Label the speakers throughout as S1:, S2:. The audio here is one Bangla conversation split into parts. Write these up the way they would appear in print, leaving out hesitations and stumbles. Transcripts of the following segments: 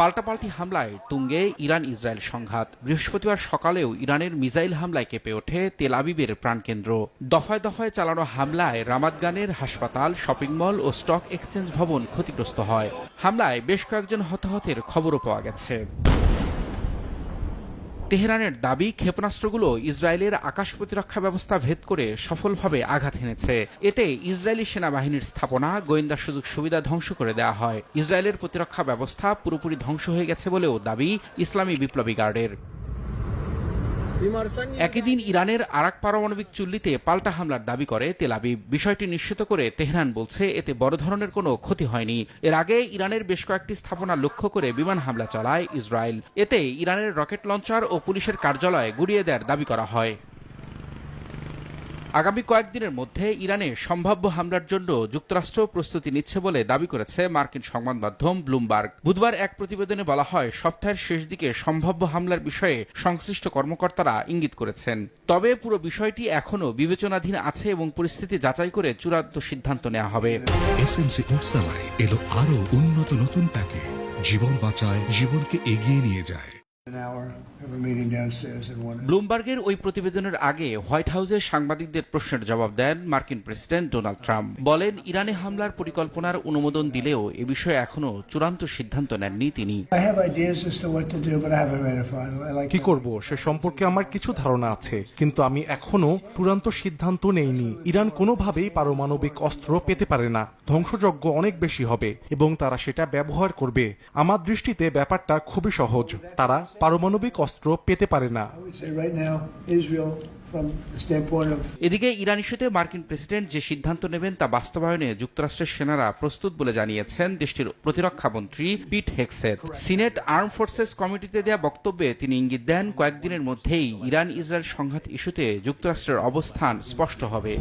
S1: পাল্টাপাল্টি হামলায় তুঙ্গে ইরান ইসরায়েল সংঘাত। বৃহস্পতিবার সকালেও ইরানের মিসাইল হামলায় কেঁপে ওঠে তেল আবিবের প্রাণকেন্দ্র। দফায় দফায় চালানো হামলায় রামাতগানের হাসপাতাল, শপিং মল ও স্টক এক্সচেঞ্জ ভবন ক্ষতিগ্রস্ত হয়। হামলায় বেশ কয়েকজন হতাহতের খবরও পাওয়া গেছে। তেহরানের দাবি, ক্ষেপণাস্ত্রগুলো ইসরায়েলের আকাশ প্রতিরক্ষা ব্যবস্থা ভেদ করে সফলভাবে আঘাত হেনেছে। এতে ইসরায়েলি সেনাবাহিনীর স্থাপনা, গোয়েন্দা সুযোগ সুবিধা ধ্বংস করে দেওয়া হয়। ইসরায়েলের প্রতিরক্ষা ব্যবস্থা পুরোপুরি ধ্বংস হয়ে গেছে বলেও দাবি ইসলামী বিপ্লবী গার্ডের। একই দিন ইরানের আরাক পারমাণবিক চুল্লিতে পাল্টা হামলার দাবি করে তেল আবিব। বিষয়টি নিশ্চিত করে তেহরান বলছে এতে বড় ধরনের কোনো ক্ষতি হয়নি। এর আগে ইরানের বেশ কয়েকটি স্থাপনা লক্ষ্য করে বিমান হামলা চালায় ইসরায়েল। এতে ইরানের রকেট লঞ্চার ও পুলিশের কার্যালয় গুঁড়িয়ে দেওয়ার দাবি করা হয়। আগামী কয়েকদিনের মধ্যে ইরানে সম্ভাব্য হামলার জন্য যুক্তরাষ্ট্র প্রস্তুতি নিচ্ছে বলে দাবি করেছে মার্কিন সংবাদ মাধ্যম ব্লুমবার্গ। বুধবার এক প্রতিবেদনে বলা হয়, সপ্তাহের শেষ দিকে সম্ভাব্য হামলার বিষয়ে সংশ্লিষ্ট কর্মকর্তারা ইঙ্গিত করেছেন। তবে পুরো বিষয়টি এখনও বিবেচনাধীন আছে এবং পরিস্থিতি যাচাই করে চূড়ান্ত সিদ্ধান্ত নেওয়া হবে।
S2: এসএমসি উৎসালাই এলো আরো উন্নত নতুন প্যাকে, জীবন বাঁচায়, জীবনকে এগিয়ে নিয়ে যায়।
S1: ব্লুমবার্গের ওই প্রতিবেদনের আগে হোয়াইট হাউসে সাংবাদিকদের প্রশ্নের জবাব দেন মার্কিন প্রেসিডেন্ট ডোনাল্ড ট্রাম্প। বলেন, ইরানে হামলার পরিকল্পনার অনুমোদন দিলেও এ বিষয়ে এখনো চূড়ান্ত সিদ্ধান্ত নেননি তিনি।
S3: কি করব সে সম্পর্কে আমার কিছু ধারণা আছে, কিন্তু আমি এখনো চূড়ান্ত সিদ্ধান্ত নেইনি। ইরান কোনোভাবেই পারমাণবিক অস্ত্র পেতে পারে না। ধ্বংসযজ্ঞ অনেক বেশি হবে এবং তারা সেটা ব্যবহার করবে। আমার দৃষ্টিতে ব্যাপারটা খুবই সহজ, তারা পারমাণবিক অস্ত্র পেতে পারে না।
S1: এদিকে ইরান ইস্যুতে মার্কিন প্রেসিডেন্ট যে সিদ্ধান্ত নেবেন তা বাস্তবায়নে যুক্তরাষ্ট্রের সেনারা প্রস্তুত বলে জানিয়েছেন দেশটির প্রতিরক্ষা মন্ত্রী পিট হেগসেথ। সিনেট আর্ম ফোর্সেস কমিটিতে দেয়া বক্তব্যে তিনি ইঙ্গিত দেন, কয়েকদিনের মধ্যেই ইরান ইসরায়েল সংঘাত ইস্যুতে যুক্তরাষ্ট্রের অবস্থান স্পষ্ট হবে।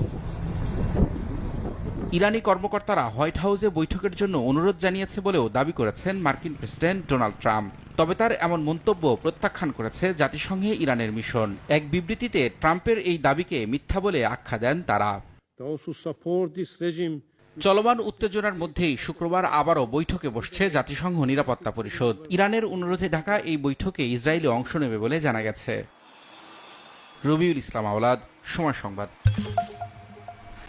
S1: ইরানি কর্মকর্তারা হোয়াইট হাউসে বৈঠকের জন্য অনুরোধ জানিয়েছে বলেও দাবি করেছেন মার্কিন প্রেসিডেন্ট ডোনাল্ড ট্রাম্প। তবে তার এমন মন্তব্য প্রত্যাখ্যান করেছে জাতিসংঘে ইরানের মিশন। এক বিবৃতিতে ট্রাম্পের এই দাবিকে মিথ্যা বলে আখ্যা দেন তারা। চলমান উত্তেজনার মধ্যেই শুক্রবার আবারও বৈঠকে বসছে জাতিসংঘ নিরাপত্তা পরিষদ। ইরানের অনুরোধে ঢাকা এই বৈঠকে ইসরায়েলে অংশ নেবে বলে জানা গেছে। রবিউল ইসলাম আওলাদ, সময় সংবাদ।